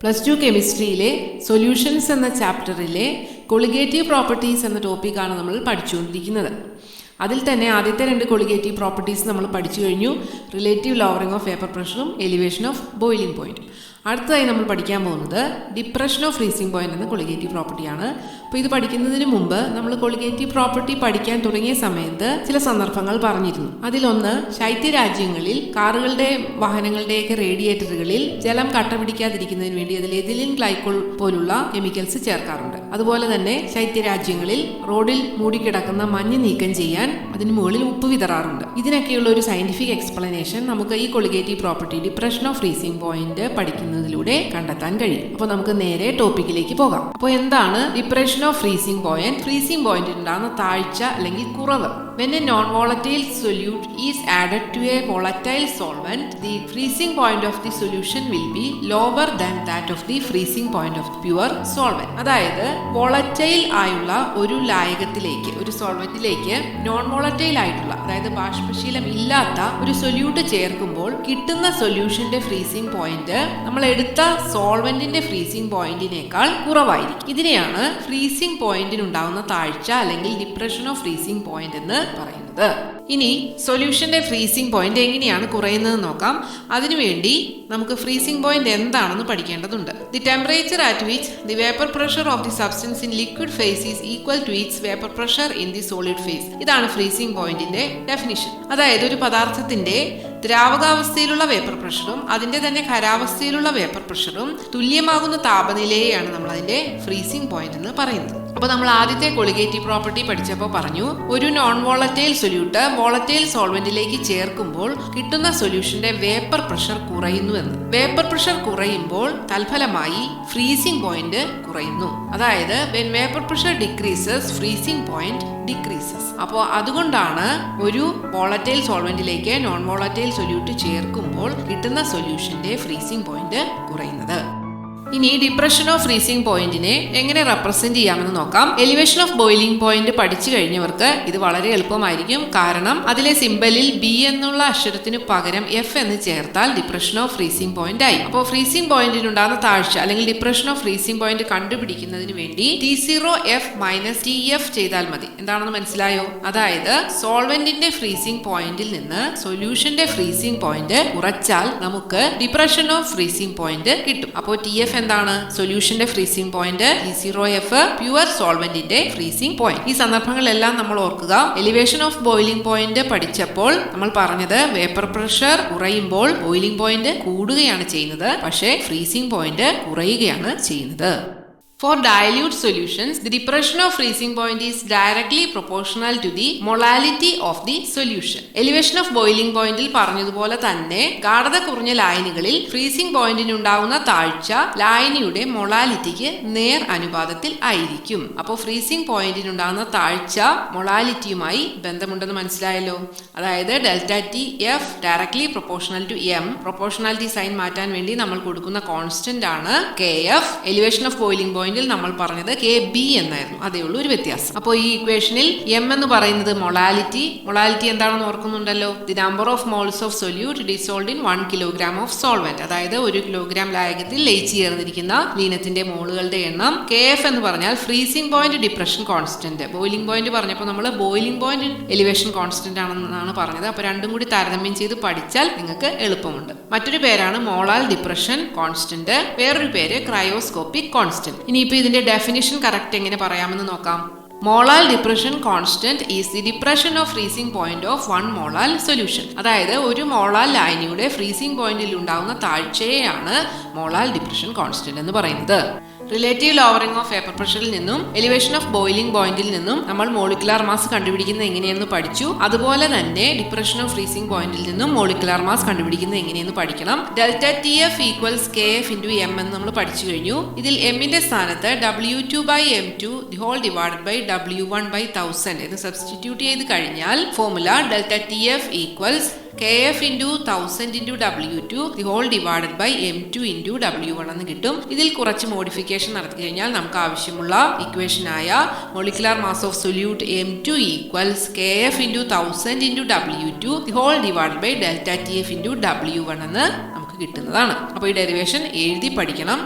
+2 കെമിസ്ട്രിയിലെ solutions എന്ന ചാപ്റ്ററിലെ colligative properties എന്ന ടോപ്പിക്കാണ് നമ്മൾ പഠിച്ചുകൊണ്ടിരിക്കുന്നത്. അതിൽ തന്നെ ആദ്യത്തെ 2 കൊളിഗേറ്റീവ് പ്രോപ്പർട്ടീസ് നമ്മൾ പഠിച്ചു കഴിഞ്ഞു. റിലേറ്റീവ് ലോവറിംഗ് ഓഫ് വേപ്പർ പ്രഷറും എലിവേഷൻ ഓഫ് ബോയിലിംഗ് പോയിന്റും. അടുത്തതായി നമ്മൾ പഠിക്കാൻ പോകുന്നത് ഡിപ്രഷൻ ഓഫ് ഫ്രീസിംഗ് പോയിന്റ് എന്ന കൊളിഗേറ്റീവ് പ്രോപ്പർട്ടിയാണ്. അപ്പോൾ ഇത് പഠിക്കുന്നതിന് മുമ്പ് നമ്മൾ കൊളിഗേറ്റീവ് പ്രോപ്പർട്ടി പഠിക്കാൻ തുടങ്ങിയ സമയത്ത് ചില സന്ദർഭങ്ങൾ പറഞ്ഞിരുന്നു. അതിലൊന്ന്, ശൈത്യരാജ്യങ്ങളിൽ കാറുകളുടെ വാഹനങ്ങളുടെയൊക്കെ റേഡിയേറ്ററുകളിൽ ജലം കട്ട പിടിക്കാതിരിക്കുന്നതിന് വേണ്ടി അതിൽ എഥിലിൻ ഗ്ലൈക്കോൾ പോലുള്ള കെമിക്കൽസ് ചേർക്കാറുണ്ട്. അതുപോലെ തന്നെ ശൈത്യരാജ്യങ്ങളിൽ റോഡിൽ മൂടിക്കിടക്കുന്ന മഞ്ഞ് നീക്കം ചെയ്യാൻ അതിന് മുകളിൽ ഉപ്പ് വിതറാറുണ്ട്. ഇതിനൊക്കെയുള്ള ഒരു സയന്റിഫിക് എക്സ്പ്ലനേഷൻ നമുക്ക് ഈ colligative property depression of freezing point പഠിക്കുന്നതിലൂടെ കണ്ടെത്താൻ കഴിയും. അപ്പോൾ നമുക്ക് നേരെ ടോപ്പിക്കിലേക്ക് പോകാം. അപ്പോൾ എന്താണ് depression of freezing point? Freezing പോയിന്റിൽ ഉണ്ടാകുന്ന താഴ്ച അല്ലെങ്കിൽ കുറവ്. When a non-volatile solute is added to a volatile solvent, the freezing point of the solution will be lower than that of the freezing point of the pure solvent. അതായത് volatile ആയുള്ള ഒരു ലായകത്തിലേക്ക്, ഒരു സോൾവെന്റിലേക്ക് non volatile ആയിട്ടുള്ള, അതായത് ബാഷ്പശീലം ഇല്ലാത്ത ഒരു solute ചേർക്കുമ്പോൾ കിട്ടുന്ന സൊല്യൂഷന്റെ ഫ്രീസിംഗ് പോയിന്റ് നമ്മൾ എടുത്ത സോൾവെന്റിന്റെ ഫ്രീസിംഗ് പോയിന്റിനേക്കാൾ കുറവായിരിക്കും. ഇതിനെയാണ് ഫ്രീസിംഗ് പോയിന്റിനുണ്ടാകുന്ന താഴ്ച അല്ലെങ്കിൽ ഡിപ്രഷൻ ഓഫ് ഫ്രീസിംഗ് പോയിന്റ് എന്ന് പറയുന്നത്. ഇനി സൊല്യൂഷന്റെ ഫ്രീസിംഗ് പോയിന്റ് എങ്ങനെയാണ് കുറയുന്നത് നോക്കാം. അതിനുവേണ്ടി നമുക്ക് ഫ്രീസിംഗ് പോയിന്റ് എന്താണെന്ന് പഠിക്കേണ്ടതുണ്ട്. The temperature at which the vapour pressure of the substance in liquid phase is equal to its vapour pressure in the solid phase. ഇതാണ് ഫ്രീസിംഗ് പോയിന്റിന്റെ ഡെഫിനിഷൻ. അതായത് ഒരു പദാർത്ഥത്തിന്റെ ദ്രാവകാവസ്ഥയിലുള്ള വേപ്പർ പ്രഷറും അതിന്റെ തന്നെ ഖരാവസ്ഥയിലുള്ള വേപ്പർ പ്രഷറും തുല്യമാകുന്ന താപനിലയെയാണ് നമ്മൾ അതിന്റെ ഫ്രീസിംഗ് പോയിന്റ് എന്ന് പറയുന്നത്. അപ്പോൾ നമ്മൾ ആദ്യത്തെ കൊളിഗേറ്റീവ് പ്രോപ്പർട്ടി പഠിച്ചപ്പോൾ പറഞ്ഞു, ഒരു നോൺ വോളറ്റൈൽ സൊല്യൂട്ട് വോളറ്റൈൽ സോൾവെന്റിലേക്ക് ചേർക്കുമ്പോൾ കിട്ടുന്ന സൊല്യൂഷന്റെ വേപ്പർ പ്രഷർ കുറയുന്നു എന്ന്. വേപ്പർ പ്രഷർ കുറയുമ്പോൾ തൽഫലമായി ഫ്രീസിംഗ് പോയിന്റ് കുറയുന്നു. അതായത് when vapor pressure decreases, freezing point decreases. അപ്പോൾ അതുകൊണ്ടാണ് ഒരു വോളറ്റൈൽ സോൾവെന്റിലേക്ക് നോൺ വോളറ്റൈൽ സൊല്യൂട്ട് ചേർക്കുമ്പോൾ കിട്ടുന്ന സൊല്യൂഷന്റെ ഫ്രീസിംഗ് പോയിന്റ് കുറയുന്നത്. ഇനി ഡിപ്രഷൻ ഓഫ് ഫ്രീസിംഗ് പോയിന്റിനെ എങ്ങനെ റെപ്രസെന്റ് ചെയ്യാമെന്ന് നോക്കാം. എലിവേഷൻ ഓഫ് ബോയിലിംഗ് പോയിന്റ് പഠിച്ചു കഴിഞ്ഞവർക്ക് ഇത് വളരെ എളുപ്പമായിരിക്കും. കാരണം അതിലെ സിമ്പലിൽ ബി എന്നുള്ള അക്ഷരത്തിന് പകരം എഫ് എന്ന് ചേർത്താൽ ഡിപ്രഷൻ ഓഫ് ഫ്രീസിംഗ് പോയിന്റ് ആയി. അപ്പോൾ ഫ്രീസിംഗ് പോയിന്റിനുണ്ടാകുന്ന താഴ്ച അല്ലെങ്കിൽ ഡിപ്രഷൻ ഓഫ് ഫ്രീസിംഗ് പോയിന്റ് കണ്ടുപിടിക്കുന്നതിന് വേണ്ടി T0F - TF ചെയ്താൽ മതി. എന്താണെന്ന് മനസ്സിലായോ? അതായത് സോൾവെന്റിന്റെ ഫ്രീസിംഗ് പോയിന്റിൽ നിന്ന് സൊല്യൂഷന്റെ ഫ്രീസിംഗ് പോയിന്റ് കുറച്ചാൽ നമുക്ക് ഡിപ്രഷൻ ഓഫ് ഫ്രീസിംഗ് പോയിന്റ് കിട്ടും. അപ്പോൾ TF എന്താണ്? സൊല്യൂഷന്റെ ഫ്രീസിംഗ് പോയിന്റ്. T0F പ്യുവർ സോൾവെന്റിന്റെ ഫ്രീസിംഗ് പോയിന്റ്. ഈ സന്ദർഭങ്ങളെല്ലാം നമ്മൾ ഓർക്കുക. എലിവേഷൻ ഓഫ് ബോയിലിംഗ് പോയിന്റ് പഠിച്ചപ്പോൾ നമ്മൾ പറഞ്ഞത് വേപ്പർ പ്രഷർ കുറയുമ്പോൾ ബോയിലിംഗ് പോയിന്റ് കൂടുകയാണ് ചെയ്യുന്നത്, പക്ഷേ ഫ്രീസിംഗ് പോയിന്റ് കുറയുകയാണ് ചെയ്യുന്നത്. For dilute solutions, the depression of freezing point is directly proportional to the molality of the solution. Elevation of boiling pointൽ പറഞ്ഞതുപോലെ തന്നെ ഗാഢത കുറഞ്ഞ ലായനികളിൽ ഫ്രീസിംഗ് പോയിന്റിനുണ്ടാകുന്ന താഴ്ച ലായനിയുടെ മൊളാലിറ്റിക്ക് നേർ അനുപാതത്തിൽ ആയിരിക്കും. അപ്പോൾ ഫ്രീസിംഗ് പോയിന്റിനുണ്ടാകുന്ന താഴ്ച മൊളാലിറ്റിയുമായി ബന്ധമുണ്ടെന്ന് മനസ്സിലായല്ലോ. അതായത് ΔTF directly proportional to M. Proportionality sign മാറ്റാൻ വേണ്ടി നമ്മൾ കൊടുക്കുന്ന കോൺസ്റ്റന്റ് ആണ് KF. Elevation of boiling point നമ്മൾ പറഞ്ഞത് KB എന്നായിരുന്നു. അതേ ഉള്ളൂ ഒരു വ്യത്യാസം. അപ്പോൾ ഈ ഇക്വേഷനിൽ M എന്ന് പറയുന്നത് മൊളാലിറ്റി. മൊളാലിറ്റി എന്താണെന്ന് ഓർക്കുന്നുണ്ടല്ലോ. The number of moles of solute dissolved in 1 kilogram of solvent. അതായത് 1 കിലോഗ്രാം ലായകത്തിൽ ലയിച്ചു ചേർന്നിരിക്കുന്ന ലീനത്തിന്റെ മോളുകളുടെ എണ്ണം. KF എന്ന് പറഞ്ഞാൽ freezing point depression constant. Boiling point പറഞ്ഞപ്പോൾ നമ്മൾ ബോയിലിംഗ് പോയിന്റ് എലിവേഷൻ കോൺസ്റ്റന്റ് ആണെന്നാണ് പറഞ്ഞത്. അപ്പോൾ രണ്ടും കൂടി താരതമ്യം ചെയ്ത് പഠിച്ചാൽ നിങ്ങൾക്ക് എളുപ്പമുണ്ട്. മറ്റൊരു പേരാണ് മോളാൽ ഡിപ്രഷൻ കോൺസ്റ്റന്റ്, വേറൊരു പേര് ക്രയോസ്കോപ്പിക് കോൺസ്റ്റന്റ്. ഇനിയിപ്പോൾ ഇതിന്റെ ഡെഫിനിഷൻ കറക്റ്റ് എങ്ങനെ പറയാമെന്ന് നോക്കാം. Molal depression constant is the depression of freezing point of 1 molal solution. അതായത് ഒരു മോളാൽ ലായനിയുടെ ഫ്രീസിംഗ് പോയിന്റിൽ ഉണ്ടാകുന്ന താഴ്ചയെയാണ് മോളാൽ ഡിപ്രഷൻ കോൺസ്റ്റന്റ് എന്ന് പറയുന്നത്. റിലേറ്റീവ് ലോവറിംഗ് ഓഫ് വേപ്പർ പ്രഷറിൽ നിന്നും എലിവേഷൻ ഓഫ് ബോയിലിംഗ് പോയിന്റിൽ നിന്നും നമ്മൾ മോളിക്കുലാർ മാസ് കണ്ടുപിടിക്കുന്നത് എങ്ങനെയെന്ന് പഠിച്ചു. അതുപോലെ തന്നെ ഡിപ്രഷൻ ഓഫ് ഫ്രീസിംഗ് പോയിന്റിൽ നിന്നും മോളിക്കുലാർ മാസ് കണ്ടുപിടിക്കുന്നത് എങ്ങനെയെന്ന് പഠിക്കണം. ΔTF = KF × M എന്ന് നമ്മൾ പഠിച്ചു കഴിഞ്ഞു. ഇതിൽ എമ്മിന്റെ സ്ഥാനത്ത് W2/M2 W1/1000 എന്ന് സബ്സ്റ്റിറ്റ്യൂട്ട് ചെയ്ത് കഴിഞ്ഞാൽ formula ΔTF = KF × 1000 × W2 M2 × W1 എന്ന് കിട്ടും. ഇതിൽ കുറച്ച് മോഡിഫിക്കേഷൻ നടത്തി കഴിഞ്ഞാൽ നമുക്ക് ആവശ്യമുള്ള ഇക്വേഷനായ molecular mass of solute M2 = KF × 1000 × W2 ΔTF × W1 എന്ന് നമുക്ക് കിട്ടുന്നതാണ്. അപ്പോൾ ഈ ഡെറിവേഷൻ എഴുതി പഠിക്കണം.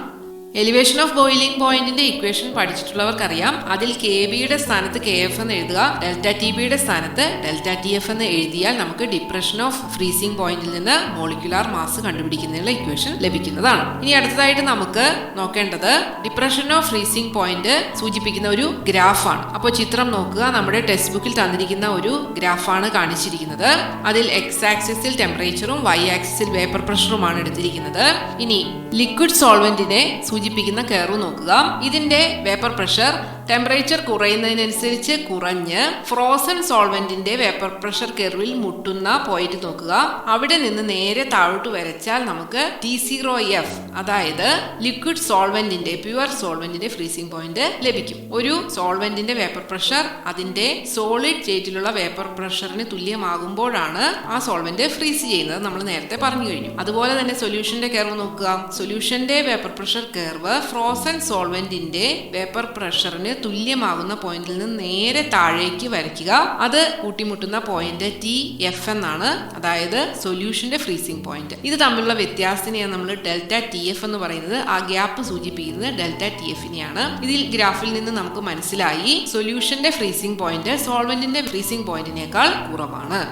എലിവേഷൻ ഓഫ് ബോയിലിംഗ് പോയിന്റിന്റെ ഇക്വേഷൻ പഠിച്ചിട്ടുള്ളവർക്കറിയാം. അതിൽ കെബിയുടെ സ്ഥാനത്ത് KF എന്ന് എഴുതുക, ഡെൽറ്റ TBയുടെ സ്ഥാനത്ത് ഡെൽറ്റ TF എന്ന് എഴുതിയാൽ നമുക്ക് ഡിപ്രഷൻ ഓഫ് ഫ്രീസിംഗ് പോയിന്റിൽ നിന്ന് മോളിക്യുലാർ മാസ് കണ്ടുപിടിക്കുന്നതിനുള്ള ഇക്വേഷൻ ലഭിക്കുന്നതാണ്. ഇനി അടുത്തതായിട്ട് നമുക്ക് നോക്കേണ്ടത് ഡിപ്രഷൻ ഓഫ് ഫ്രീസിംഗ് പോയിന്റ് സൂചിപ്പിക്കുന്ന ഒരു ഗ്രാഫാണ്. അപ്പോൾ ചിത്രം നോക്കുക. നമ്മുടെ ടെക്സ്റ്റ് ബുക്കിൽ തന്നിരിക്കുന്ന ഒരു ഗ്രാഫാണ് കാണിച്ചിരിക്കുന്നത്. അതിൽ X ആക്സിസിൽ ടെമ്പറേച്ചറും Y ആക്സിസിൽ വേപ്പർ പ്രഷറുമാണ് എടുത്തിരിക്കുന്നത്. ഇനി ലിക്വിഡ് സോൾവെന്റിനെ സൂചിപ്പിക്കുന്ന കർവ് നോക്കുക. ഇതിന്റെ വേപ്പർ പ്രഷർ ടെമ്പറേച്ചർ കുറയുന്നതിനനുസരിച്ച് കുറഞ്ഞ് ഫ്രോസൺ സോൾവെന്റിന്റെ വേപ്പർ പ്രഷർ കർവിൽ മുട്ടുന്ന പോയിന്റ് നോക്കുക. അവിടെ നിന്ന് നേരെ താഴോട്ട് വരച്ചാൽ നമുക്ക് T0F, അതായത് ലിക്വിഡ് സോൾവെന്റിന്റെ പ്യുവർ സോൾവെന്റിന്റെ ഫ്രീസിംഗ് പോയിന്റ് ലഭിക്കും. ഒരു സോൾവെന്റിന്റെ വേപ്പർ പ്രഷർ അതിന്റെ സോളിഡ് സ്റ്റേറ്റിലുള്ള വേപ്പർ പ്രഷറിന് തുല്യമാകുമ്പോഴാണ് ആ സോൾവെന്റ് ഫ്രീസ് ചെയ്യുന്നത്. നമ്മൾ നേരത്തെ പറഞ്ഞു കഴിഞ്ഞു. അതുപോലെ തന്നെ സൊല്യൂഷന്റെ കർവ് നോക്കുക. സൊല്യൂഷന്റെ വേപ്പർ പ്രഷർ കർവ് ഫ്രോസൺ സോൾവെന്റിന്റെ വേപ്പർ പ്രഷറിന് തുല്യമാകുന്ന പോയിന്റിൽ നിന്ന് നേരെ താഴേക്ക് വരയ്ക്കുക. അത് കൂട്ടിമുട്ടുന്ന പോയിന്റ് TF എന്നാണ്, അതായത് സൊല്യൂഷന്റെ ഫ്രീസിംഗ് പോയിന്റ്. ഇത് തമ്മിലുള്ള വ്യത്യാസത്തിനെയാണ് നമ്മൾ ഡെൽറ്റ TF എന്ന് പറയുന്നത്. ആ ഗ്യാപ്പ് സൂചിപ്പിക്കുന്നത് ഡെൽറ്റ TFനെയാണ്. ഇതിൽ ഗ്രാഫിൽ നിന്ന് നമുക്ക് മനസ്സിലായി സൊല്യൂഷന്റെ ഫ്രീസിംഗ് പോയിന്റ് സോൾവെന്റിന്റെ ഫ്രീസിംഗ് പോയിന്റിനേക്കാൾ കുറവാണ്.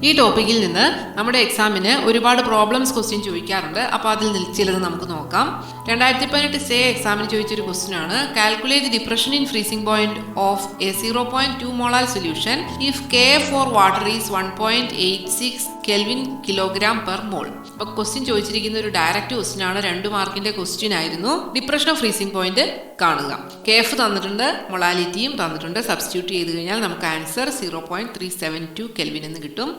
ഈ ടോപ്പിക്കിൽ നിന്ന് നമ്മുടെ എക്സാമിന് ഒരുപാട് പ്രോബ്ലംസ് ക്വസ്റ്റ്യൻ ചോദിക്കാറുണ്ട്. അപ്പോൾ അതിൽ ചിലത് നമുക്ക് നോക്കാം. 2018 സേ എക്സാമിന് ചോദിച്ചൊരു ക്വസ്റ്റ്യൻ ആണ്, calculate depression in freezing point of A 0.2 molar solution if KF four water is 1.86 kelvin kilogram per mole. അപ്പോൾ ക്വസ്റ്റ്യൻ ചോദിച്ചിരിക്കുന്ന ഒരു ഡയറക്റ്റ് ക്വസ്റ്റ്യൻ ആണ്. 2 മാർക്കിന്റെ ക്വസ്റ്റ്യൻ ആയിരുന്നു. ഡിപ്രഷൻ ഓഫ് ഫ്രീസിംഗ് പോയിന്റ് കാണുക. KF തന്നിട്ടുണ്ട്, മൊളാലിറ്റിയും തന്നിട്ടുണ്ട്. സബ്സ്റ്റിറ്റ്യൂട്ട് ചെയ്ത് കഴിഞ്ഞാൽ നമുക്ക് ആൻസർ 0.372 കെൽവിൻ എന്ന് കിട്ടും.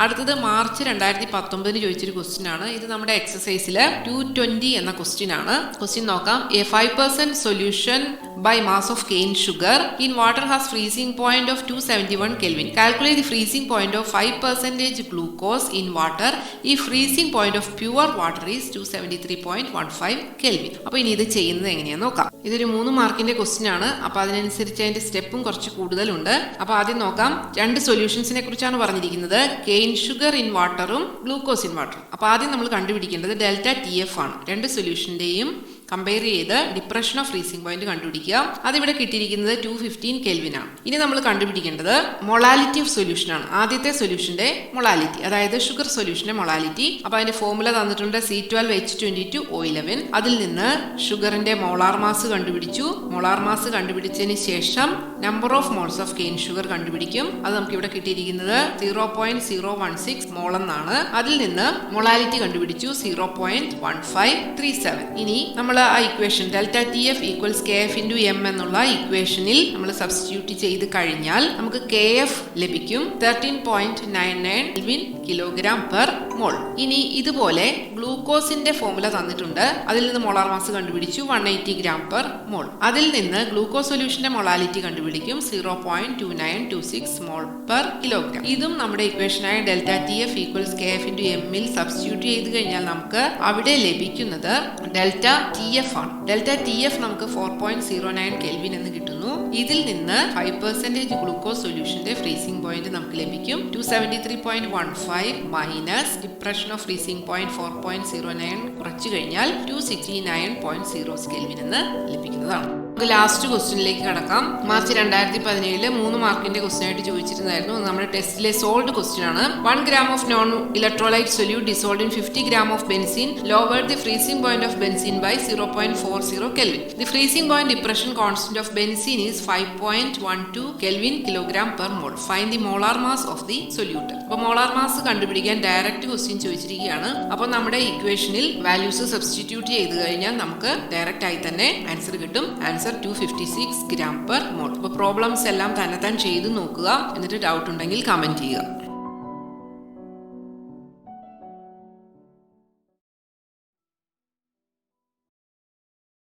അടുത്തത് മാർച്ച് 2019 ചോദിച്ചൊരു ക്വസ്റ്റ്യൻ ആണ്. ഇത് നമ്മുടെ എക്സസൈസിൽ 220 എന്ന ക്വസ്റ്റ്യൻ ആണ്. ക്വസ്റ്റ്യൻ നോക്കാം. A 5% solution by mass of cane sugar in water has freezing point of 271 kelvin. Calculate the freezing point of 5% glucose in water ഈ freezing point of pure water is 273.15 kelvin. അപ്പോൾ ഇനി ഇത് ചെയ്യുന്നത് എങ്ങനെയാന്ന് നോക്കാം. ഇതൊരു 3 മാർക്കിന്റെ ക്വസ്റ്റ്യൻ ആണ്. അപ്പോൾ അതിനനുസരിച്ച് അതിന്റെ സ്റ്റെപ്പും കുറച്ച് കൂടുതലുണ്ട്. അപ്പോൾ ആദ്യം നോക്കാം. 2 സൊല്യൂഷൻസിനെ കുറിച്ചാണ് പറഞ്ഞിരിക്കുന്നത്, കെയിൻ ഷുഗർ ഇൻ വാട്ടറും ഗ്ലൂക്കോസ് ഇൻ വാട്ടറും. അപ്പോൾ ആദ്യം നമ്മൾ കണ്ടുപിടിക്കേണ്ടത് ഡെൽറ്റ TF ആണ്. 2 സൊല്യൂഷന്റെയും കമ്പയർ ചെയ്ത് ഡിപ്രഷൻ ഓഫ് ഫ്രീസിംഗ് പോയിന്റ് കണ്ടുപിടിക്കുക. അതിവിടെ കിട്ടിയിരിക്കുന്നത് 215 കെൽവിൻ ആണ്. ഇനി നമ്മൾ കണ്ടുപിടിക്കേണ്ടത് മൊളാലിറ്റി ഓഫ് സൊല്യൂഷൻ ആണ്. ആദ്യത്തെ സൊല്യൂഷന്റെ മൊളാലിറ്റി, അതായത് ഷുഗർ സൊല്യൂഷന്റെ മൊളാലിറ്റി. അപ്പോൾ അതിന്റെ ഫോർമുല തന്നിട്ടുണ്ട് C12H22O11. അതിൽ നിന്ന് ഷുഗറിന്റെ മോളാർ മാസ് കണ്ടുപിടിച്ചു. മോളാർ മാസ് കണ്ടുപിടിച്ചതിന് ശേഷം number of moles of cane sugar കണ്ടുപിടിക്കും. അത് നമുക്ക് ഇവിടെ കിട്ടിയിരിക്കുന്നത് 0.016 മോൾ എന്നാണ്. അതിൽ നിന്ന് മൊളാലിറ്റി കണ്ടുപിടിച്ചു 0.1537. ഇനി നമ്മൾ ആ equation delta TF equals KF into M എന്നുള്ള ഇക്വേഷനിൽ നമ്മൾ സബ്സ്റ്റിറ്റ്യൂട്ട് ചെയ്ത് കഴിഞ്ഞാൽ നമുക്ക് KF ലഭിക്കും 13.99 കെൽവിൻ കിലോഗ്രാം പെർ മോൾ. ഇനി ഇതുപോലെ ഗ്ലൂക്കോസിന്റെ ഫോർമുല തന്നിട്ടുണ്ട്. അതിൽ നിന്ന് മോളാർ മാസ് കണ്ടുപിടിച്ചു 180 ഗ്രാം പെർ മോൾ. അതിൽ നിന്ന് ഗ്ലൂക്കോസ് സൊല്യൂഷന്റെ മൊളാലിറ്റി കണ്ടുപിടിക്കും 0.2926 മോൾ പെർ കിലോഗ്രാം. ഇതും നമ്മുടെ ഇക്വേഷനായ delta TF equals KF into M ൽ സബ്സ്റ്റിറ്റ്യൂട്ട് ചെയ്ത് കഴിഞ്ഞാൽ നമുക്ക് അവിടെ ലഭിക്കുന്നത് ഡെൽറ്റ TF ആണ്. ഡെൽറ്റ TF നമുക്ക് 4.09 കെൽവിൻ എന്ന് കിട്ടുന്നു. ഇതിൽ നിന്ന് 5% ഗ്ലൂക്കോസ് സൊല്യൂഷന്റെ ഫ്രീസിംഗ് പോയിന്റ് നമുക്ക് ലഭിക്കും 273.15 minus depression of freezing point 4.09 കുറച്ചു കഴിഞ്ഞാൽ 269.06 കെൽവിൻ എന്ന് ലഭിക്കുന്നതാണ്. നമുക്ക് ലാസ്റ്റ് ക്വസ്റ്റ്യനിലേക്ക് കടക്കാം. മാർച്ച് 2017 3 മാർക്കിന്റെ ക്വസ്റ്റ്യൻ ആയിട്ട് ചോദിച്ചിരുന്നായിരുന്നു. നമ്മുടെ ടെസ്റ്റിലെ സോൾഡ് ക്വസ്റ്റ്യൻ ആണ്. 1 gram of non-electrolyte solute dissolved in 50 gram of benzene lowered the freezing point of benzene by 0.40 Kelvin. The freezing point depression constant of benzene is 5.12 Kelvin kilogram per mole. Find the molar mass of the solute. അപ്പോൾ molar mass കണ്ടുപിടിക്കാൻ direct question ചോദിച്ചിരിക്കുകയാണ്. അപ്പോൾ നമ്മുടെ ഇക്വേഷനിൽ values substitute ചെയ്ത് കഴിഞ്ഞാൽ നമുക്ക് direct ആയി തന്നെ ആൻസർ കിട്ടും. Answer 256 gram per mole. അപ്പോൾ പ്രോബ്ലംസ് എല്ലാം തന്നെ ചെയ്ത് നോക്കുക. എന്നിട്ട് ഡൗട്ട് ഉണ്ടെങ്കിൽ കമന്റ് ചെയ്യുക.